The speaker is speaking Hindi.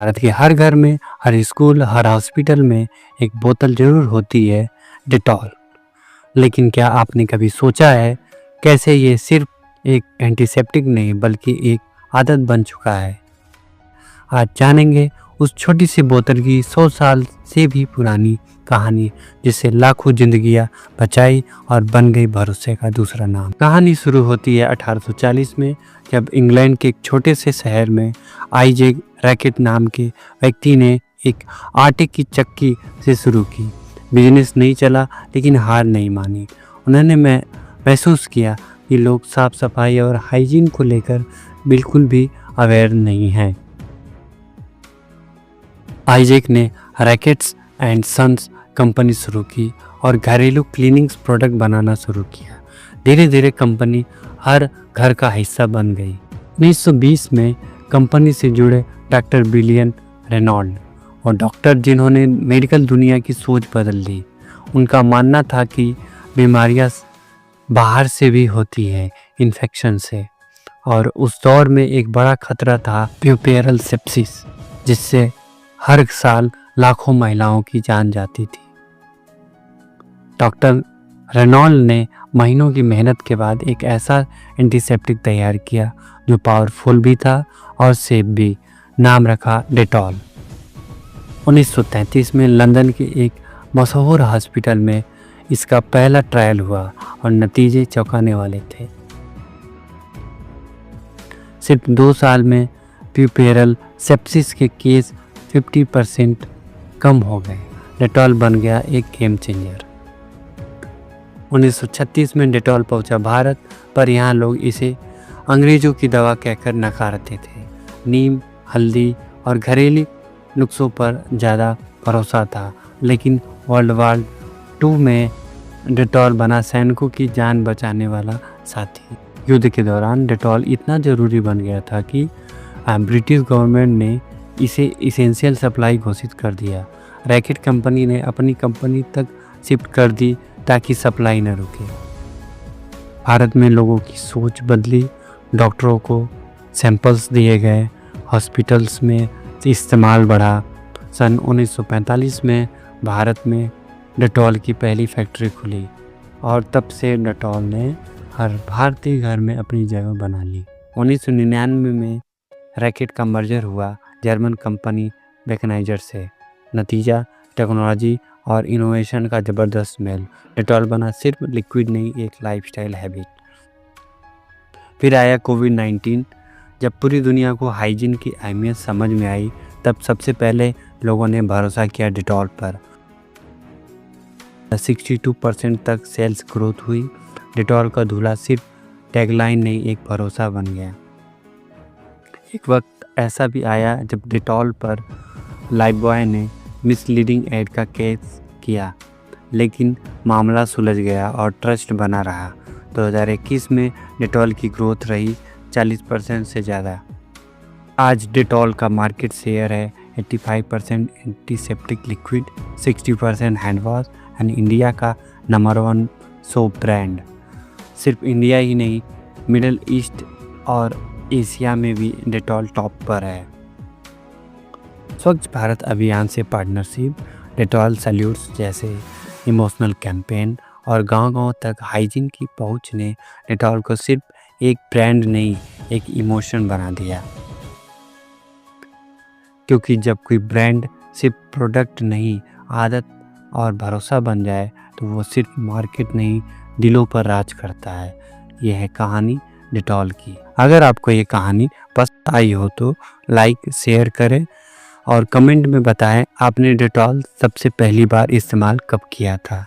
भारत के हर घर में, हर स्कूल, हर हॉस्पिटल में एक बोतल जरूर होती है डेटॉल। लेकिन क्या आपने कभी सोचा है कैसे ये सिर्फ एक एंटीसेप्टिक नहीं बल्कि एक आदत बन चुका है? आज जानेंगे उस छोटी सी बोतल की 100 साल से भी पुरानी कहानी, जिससे लाखों जिंदगियां बचाई और बन गई भरोसे का दूसरा नाम। कहानी शुरू होती है 1840 में, जब इंग्लैंड के एक छोटे से शहर में आइजैक रैकेट नाम के व्यक्ति ने एक आटे की चक्की से शुरू की। बिजनेस नहीं चला, लेकिन हार नहीं मानी। उन्होंने महसूस किया कि लोग साफ सफाई और हाइजीन को लेकर बिल्कुल भी अवेयर नहीं हैं। आइजैक ने रैकेट्स एंड सन्स कंपनी शुरू की और घरेलू क्लीनिंग्स प्रोडक्ट बनाना शुरू किया। धीरे धीरे कंपनी हर घर का हिस्सा बन गई। 1920 में कंपनी से जुड़े डॉक्टर विलियम रेनॉल्ड और डॉक्टर जिन्होंने मेडिकल दुनिया की सोच बदल दी। उनका मानना था कि बीमारियां बाहर से भी होती है, इन्फेक्शन से, और उस दौर में एक बड़ा खतरा था प्यूपेरल सेप्सिस, जिससे हर साल लाखों महिलाओं की जान जाती थी। डॉक्टर रेनॉल्ड ने महीनों की मेहनत के बाद एक ऐसा एंटीसेप्टिक तैयार किया जो पावरफुल भी था और सेफ भी। नाम रखा डेटॉल। 1933 में लंदन के एक मशहूर हॉस्पिटल में इसका पहला ट्रायल हुआ और नतीजे चौंकाने वाले थे। सिर्फ 2 साल में प्यूपेरल सेप्सिस के केस 50% कम हो गए। डेटॉल बन गया एक गेम चेंजर। 1936 में डेटॉल पहुंचा भारत, पर यहाँ लोग इसे अंग्रेजों की दवा कहकर नकारते थे। नीम, हल्दी और घरेलू नुस्खों पर ज़्यादा भरोसा था, लेकिन वर्ल्ड वॉर II में डेटॉल बना सैनिकों की जान बचाने वाला साथी। युद्ध के दौरान डेटॉल इतना ज़रूरी बन गया था कि ब्रिटिश गवर्नमेंट ने इसे इसेंशियल सप्लाई घोषित कर दिया। रैकेट कंपनी ने अपनी कंपनी तक शिफ्ट कर दी ताकि सप्लाई न रुके। भारत में लोगों की सोच बदली, डॉक्टरों को सैंपल्स दिए गए, हॉस्पिटल्स में इस्तेमाल बढ़ा। सन 1945 में भारत में डेटॉल की पहली फैक्ट्री खुली और तब से डेटॉल ने हर भारतीय घर में अपनी जगह बना ली। 1999 में रैकेट का मर्जर हुआ जर्मन कंपनी बेकनाइजर से। नतीजा टेक्नोलॉजी और इनोवेशन का ज़बरदस्त मेल। डेटॉल बना सिर्फ लिक्विड नहीं, एक लाइफस्टाइल हैबिट। फिर आया कोविड-19। जब पूरी दुनिया को हाइजीन की अहमियत समझ में आई, तब सबसे पहले लोगों ने भरोसा किया डेटॉल पर। 62% तक सेल्स ग्रोथ हुई। डेटॉल का धूला सिर्फ टैगलाइन नहीं, एक भरोसा बन गया। एक वक्त ऐसा भी आया जब डेटॉल पर लाइफबॉय ने मिसलीडिंग एड का केस किया, लेकिन मामला सुलझ गया और ट्रस्ट बना रहा। 2021 में डेटॉल की ग्रोथ रही 40% से ज़्यादा। आज डेटॉल का मार्केट शेयर है 85% antiseptic liquid, 60% hand wash and India का नंबर 1 सोप ब्रांड। सिर्फ इंडिया ही नहीं, मिडिल ईस्ट और एशिया में भी डेटॉल टॉप पर है। स्वच्छ भारत अभियान से पार्टनरशिप, डेटॉल सैल्यूट्स जैसे इमोशनल कैंपेन और गांव-गांव तक हाइजीन की पहुंच ने डेटॉल को सिर्फ एक ब्रांड नहीं, एक इमोशन बना दिया। क्योंकि जब कोई ब्रांड सिर्फ प्रोडक्ट नहीं, आदत और भरोसा बन जाए, तो वो सिर्फ मार्केट नहीं, दिलों पर राज करता है। यह है कहानी डेटॉल की। अगर आपको ये कहानी पसंद आई हो तो लाइक, शेयर करें और कमेंट में बताएं आपने डेटॉल सबसे पहली बार इस्तेमाल कब किया था।